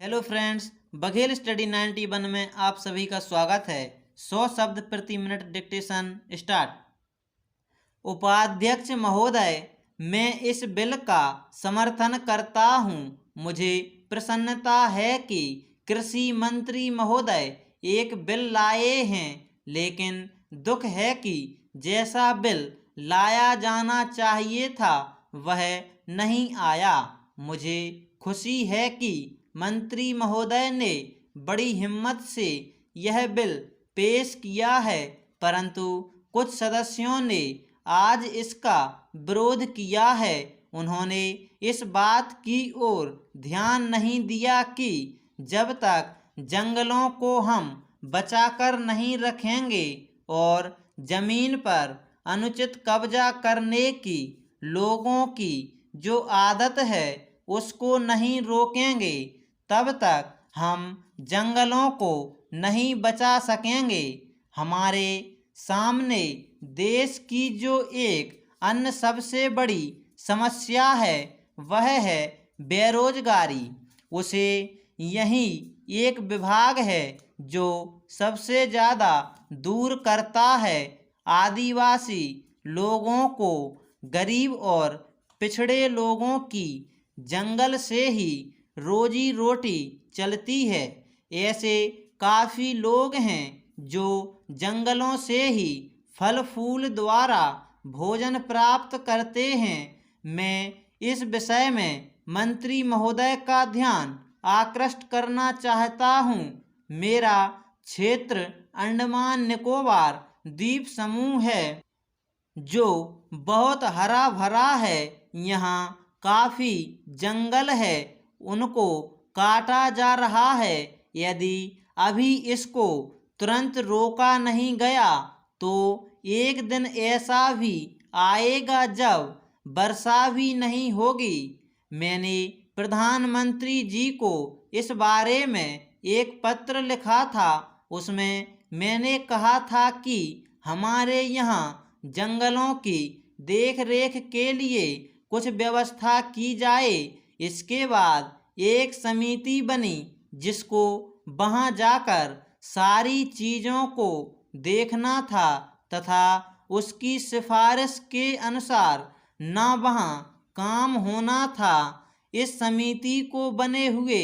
Hello friends, Baghel study 91 में आप सभी का स्वागत है। 100 शब्द प्रति मिनट डिक्टेशन स्टार्ट। उपाध्यक्ष महोदय, मैं इस बिल का समर्थन करता हूं। मुझे प्रसन्नता है कि कृषि मंत्री महोदय एक बिल लाए हैं, लेकिन दुख है कि जैसा बिल लाया जाना चाहिए था वह नहीं आया। मुझे खुशी है कि मंत्री महोदय ने बड़ी हिम्मत से यह बिल पेश किया है, परंतु कुछ सदस्यों ने आज इसका विरोध किया है। उन्होंने इस बात की ओर ध्यान नहीं दिया कि जब तक जंगलों को हम बचाकर नहीं रखेंगे और जमीन पर अनुचित कब्जा करने की लोगों की जो आदत है उसको नहीं रोकेंगे, तब तक हम जंगलों को नहीं बचा सकेंगे। हमारे सामने देश की जो एक अन्य सबसे बड़ी समस्या है वह है बेरोजगारी। उसे यही एक विभाग है जो सबसे ज़्यादा दूर करता है। आदिवासी लोगों को, गरीब और पिछड़े लोगों की जंगल से ही रोजी रोटी चलती है। ऐसे काफ़ी लोग हैं जो जंगलों से ही फल फूल द्वारा भोजन प्राप्त करते हैं। मैं इस विषय में मंत्री महोदय का ध्यान आकृष्ट करना चाहता हूँ। मेरा क्षेत्र अंडमान निकोबार द्वीप समूह है जो बहुत हरा भरा है। यहाँ काफ़ी जंगल है, उनको काटा जा रहा है। यदि अभी इसको तुरंत रोका नहीं गया तो एक दिन ऐसा भी आएगा जब वर्षा भी नहीं होगी। मैंने प्रधानमंत्री जी को इस बारे में एक पत्र लिखा था। उसमें मैंने कहा था कि हमारे यहाँ जंगलों की देख रेख के लिए कुछ व्यवस्था की जाए। इसके बाद एक समिति बनी जिसको वहां जाकर सारी चीज़ों को देखना था तथा उसकी सिफारिश के अनुसार न वहां काम होना था। इस समिति को बने हुए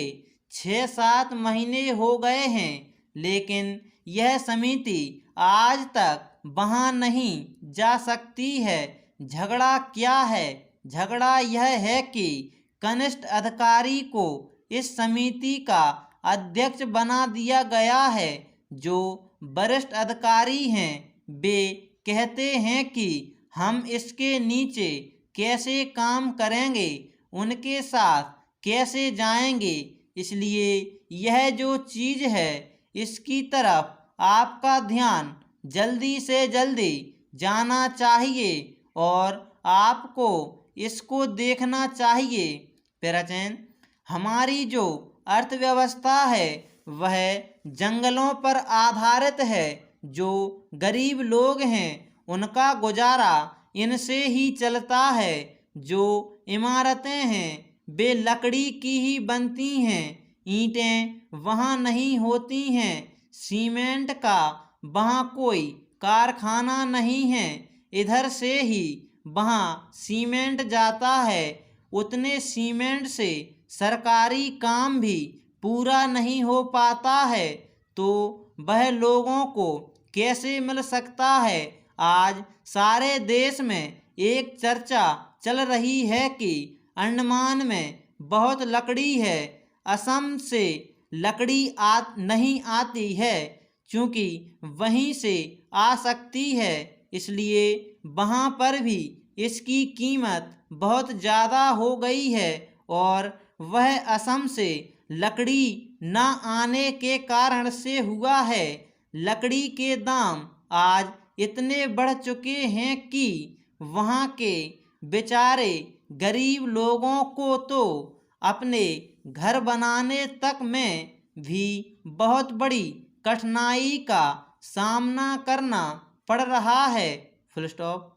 6-7 महीने हो गए हैं, लेकिन यह समिति आज तक वहां नहीं जा सकती है। झगड़ा क्या है? झगड़ा यह है कि कनिष्ठ अधिकारी को इस समिति का अध्यक्ष बना दिया गया है। जो वरिष्ठ अधिकारी हैं वे कहते हैं कि हम इसके नीचे कैसे काम करेंगे, उनके साथ कैसे जाएंगे। इसलिए यह जो चीज़ है इसकी तरफ आपका ध्यान जल्दी से जल्दी जाना चाहिए और आपको इसको देखना चाहिए। पेराचैन, हमारी जो अर्थव्यवस्था है वह जंगलों पर आधारित है। जो गरीब लोग हैं उनका गुजारा इनसे ही चलता है। जो इमारतें हैं वे लकड़ी की ही बनती हैं, ईंटें वहाँ नहीं होती हैं, सीमेंट का वहाँ कोई कारखाना नहीं है। इधर से ही वहाँ सीमेंट जाता है। उतने सीमेंट से सरकारी काम भी पूरा नहीं हो पाता है, तो वह लोगों को कैसे मिल सकता है। आज सारे देश में एक चर्चा चल रही है कि अंडमान में बहुत लकड़ी है, असम से लकड़ी नहीं आती है, क्योंकि वहीं से आ सकती है, इसलिए वहाँ पर भी इसकी कीमत बहुत ज़्यादा हो गई है। और वह असम से लकड़ी न आने के कारण से हुआ है। लकड़ी के दाम आज इतने बढ़ चुके हैं कि वहाँ के बेचारे गरीब लोगों को तो अपने घर बनाने तक में भी बहुत बड़ी कठिनाई का सामना करना पड़ रहा है। Full stop.